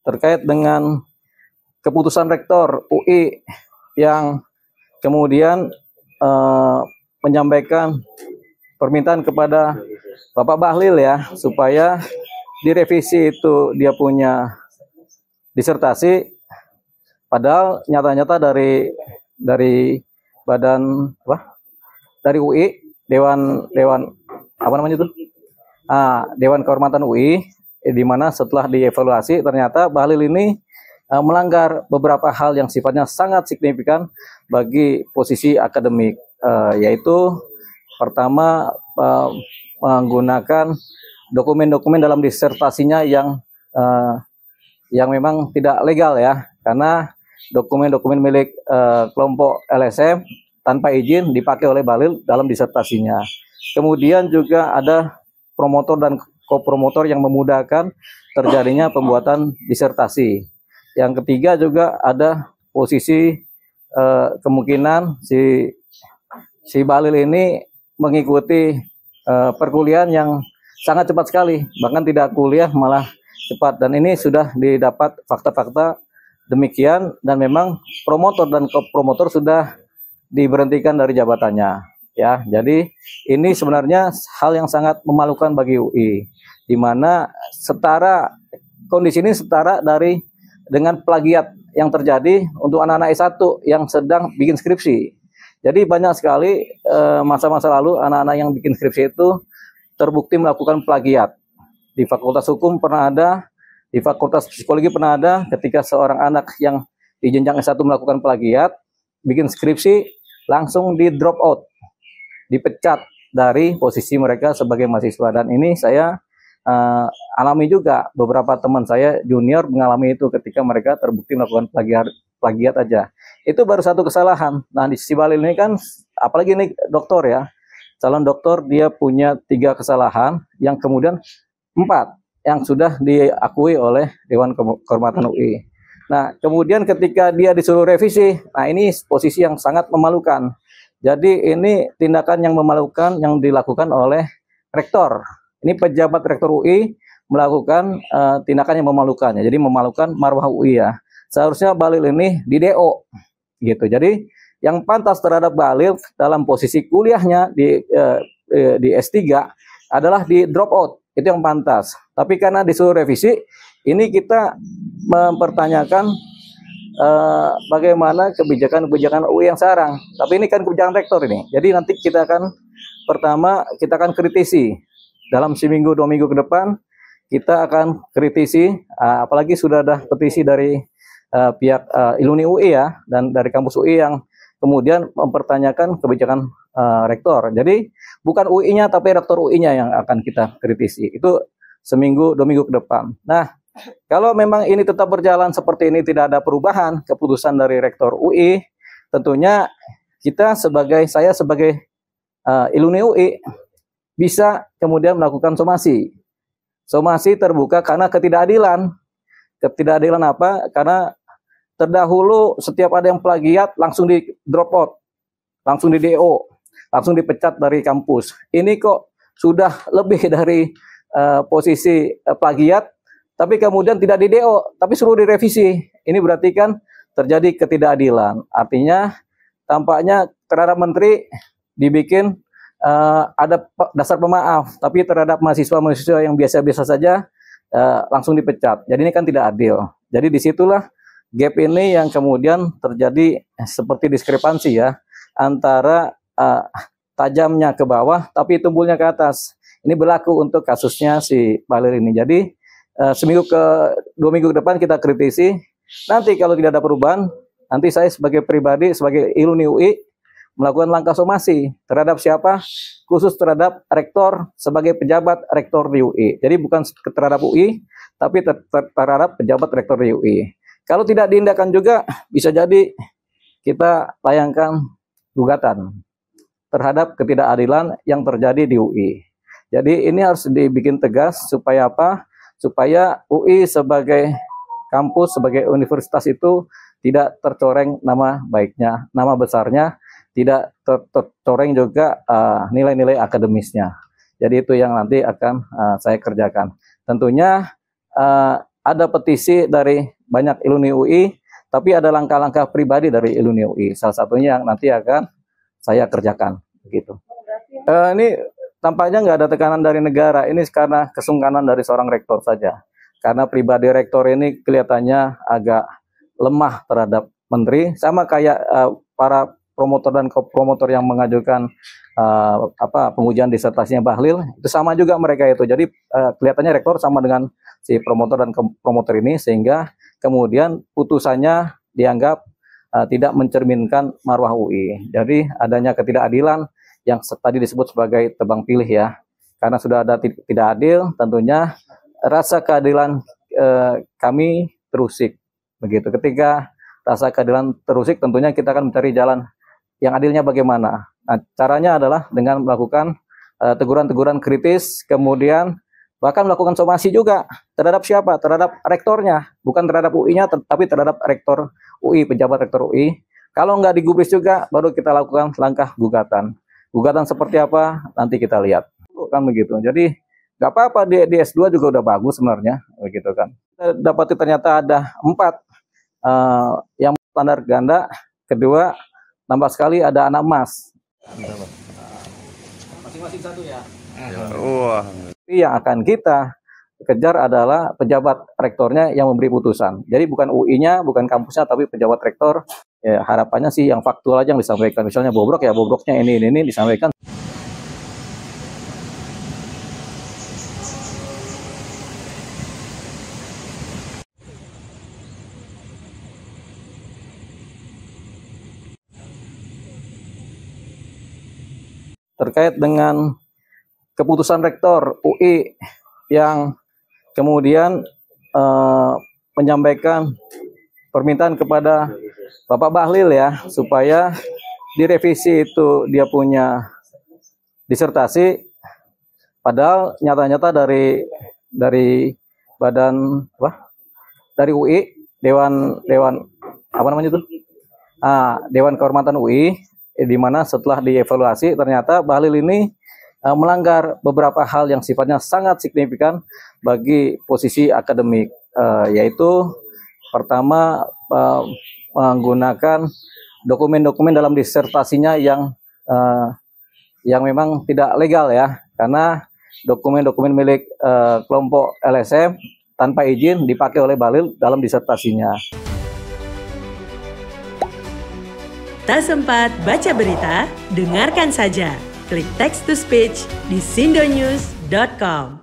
terkait dengan keputusan Rektor UI yang kemudian menyampaikan permintaan kepada Bapak Bahlil ya, supaya direvisi itu dia punya disertasi, padahal nyata-nyata dari badan dari UI, Dewan apa namanya itu? Dewan Kehormatan UI, di mana setelah dievaluasi ternyata Bahlil ini melanggar beberapa hal yang sifatnya sangat signifikan bagi posisi akademik, yaitu pertama menggunakan dokumen-dokumen dalam disertasinya yang memang tidak legal ya, karena dokumen-dokumen milik kelompok LSM tanpa izin dipakai oleh Bahlil dalam disertasinya. Kemudian juga ada promotor dan kopromotor yang memudahkan terjadinya pembuatan disertasi. Yang ketiga juga ada posisi kemungkinan si Bahlil ini mengikuti perkuliahan yang sangat cepat sekali, bahkan tidak kuliah malah cepat, dan ini sudah didapat fakta-fakta demikian, dan memang promotor dan kopromotor sudah diberhentikan dari jabatannya ya. Jadi ini sebenarnya hal yang sangat memalukan bagi UI, di mana kondisi ini setara dengan plagiat yang terjadi untuk anak-anak S1 yang sedang bikin skripsi. Jadi banyak sekali masa-masa lalu anak-anak yang bikin skripsi itu terbukti melakukan plagiat. Di Fakultas Hukum pernah ada, di Fakultas Psikologi pernah ada, ketika seorang anak yang di jenjang S1 melakukan plagiat, bikin skripsi, langsung di drop out, dipecat dari posisi mereka sebagai mahasiswa. Dan ini saya alami juga, beberapa teman saya junior mengalami itu ketika mereka terbukti melakukan plagiat aja. Itu baru satu kesalahan. Nah, di sisi Bahlil ini kan, apalagi ini doktor ya, calon doktor, dia punya 3 kesalahan yang kemudian 4 yang sudah diakui oleh Dewan Kehormatan UI. Nah, kemudian ketika dia disuruh revisi, nah ini posisi yang sangat memalukan. Jadi ini tindakan yang memalukan yang dilakukan oleh rektor. Ini pejabat rektor UI melakukan tindakan yang memalukan. Jadi memalukan marwah UI ya. Seharusnya Bahlil ini di DO gitu. Jadi yang pantas terhadap Bahlil dalam posisi kuliahnya di S3 adalah di drop out. Itu yang pantas. Tapi karena disuruh revisi, ini kita mempertanyakan bagaimana kebijakan UI yang sekarang. Tapi ini kan kebijakan rektor ini. Jadi nanti kita akan kritisi dalam seminggu 2 minggu ke depan. Kita akan kritisi, apalagi sudah ada petisi dari pihak Iluni UI ya, dan dari kampus UI yang kemudian mempertanyakan kebijakan rektor. Jadi bukan UI-nya tapi rektor UI-nya yang akan kita kritisi. Itu seminggu 2 minggu ke depan. Nah, kalau memang ini tetap berjalan seperti ini, tidak ada perubahan keputusan dari rektor UI, tentunya saya sebagai Iluni UI bisa kemudian melakukan somasi. Somasi terbuka karena ketidakadilan. Ketidakadilan apa? Karena terdahulu setiap ada yang plagiat langsung di drop out, langsung di DO, langsung dipecat dari kampus. Ini kok sudah lebih dari posisi plagiat, tapi kemudian tidak di DO, tapi suruh direvisi. Ini berarti kan terjadi ketidakadilan. Artinya tampaknya terhadap menteri dibikin ada dasar pemaaf, tapi terhadap mahasiswa-mahasiswa yang biasa-biasa saja langsung dipecat. Jadi ini kan tidak adil. Jadi disitulah gap ini yang kemudian terjadi seperti diskrepansi ya, antara tajamnya ke bawah tapi tumbulnya ke atas. Ini berlaku untuk kasusnya si Bahlil ini. Jadi 2 minggu ke depan kita kritisi. Nanti kalau tidak ada perubahan, nanti saya sebagai pribadi, sebagai Iluni UI melakukan langkah somasi terhadap siapa? Khusus terhadap rektor sebagai pejabat rektor di UI. Jadi bukan terhadap UI, tapi terhadap pejabat rektor di UI. Kalau tidak diindahkan juga, bisa jadi kita layangkan gugatan terhadap ketidakadilan yang terjadi di UI. Jadi ini harus dibikin tegas supaya apa? Supaya UI sebagai kampus, sebagai universitas itu tidak tercoreng nama baiknya, nama besarnya, tidak tercoreng juga nilai-nilai akademisnya. Jadi itu yang nanti akan saya kerjakan. Tentunya ada petisi dari banyak alumni UI, tapi ada langkah-langkah pribadi dari alumni UI. Salah satunya yang nanti akan saya kerjakan, begitu. Ini tampaknya nggak ada tekanan dari negara. Ini karena kesungkanan dari seorang rektor saja. Karena pribadi rektor ini kelihatannya agak lemah terhadap menteri, sama kayak para promotor dan kopromotor yang mengajukan pengujian disertasinya Bahlil, itu sama juga mereka itu. Jadi kelihatannya rektor sama dengan si promotor dan promotor ini, sehingga kemudian putusannya dianggap tidak mencerminkan marwah UI. Jadi adanya ketidakadilan yang tadi disebut sebagai tebang pilih ya, karena sudah ada tidak adil, tentunya rasa keadilan kami terusik. Begitu. Ketika rasa keadilan terusik, tentunya kita akan mencari jalan yang adilnya bagaimana. Nah, caranya adalah dengan melakukan teguran-teguran kritis, kemudian bahkan melakukan somasi juga terhadap siapa? Terhadap rektornya, bukan terhadap UI-nya, tapi terhadap rektor UI, pejabat rektor UI. Kalau nggak digubris juga, baru kita lakukan langkah gugatan. Gugatan seperti apa? Nanti kita lihat. Kan begitu. Jadi nggak apa-apa di S2 juga udah bagus sebenarnya, begitu kan. Kita dapati ternyata ada 4 yang standar ganda, kedua tambah sekali ada anak emas. Masing-masing 1 ya. Wah. Yang akan kita kejar adalah pejabat rektornya yang memberi putusan. Jadi bukan UI-nya, bukan kampusnya, tapi pejabat rektor. Ya, harapannya sih yang faktual aja yang disampaikan. Misalnya bobrok ya bobroknya ini disampaikan. Terkait dengan keputusan rektor UI yang kemudian menyampaikan permintaan kepada Bapak Bahlil ya, supaya direvisi itu dia punya disertasi, padahal nyata-nyata dari badan dari UI, Dewan apa namanya itu? Dewan Kehormatan UI, di mana setelah dievaluasi ternyata Bahlil ini melanggar beberapa hal yang sifatnya sangat signifikan bagi posisi akademik, yaitu pertama menggunakan dokumen-dokumen dalam disertasinya yang memang tidak legal ya, karena dokumen-dokumen milik kelompok LSM tanpa izin dipakai oleh Bahlil dalam disertasinya. Tak sempat baca berita? Dengarkan saja. Klik text to speech di sindonews.com.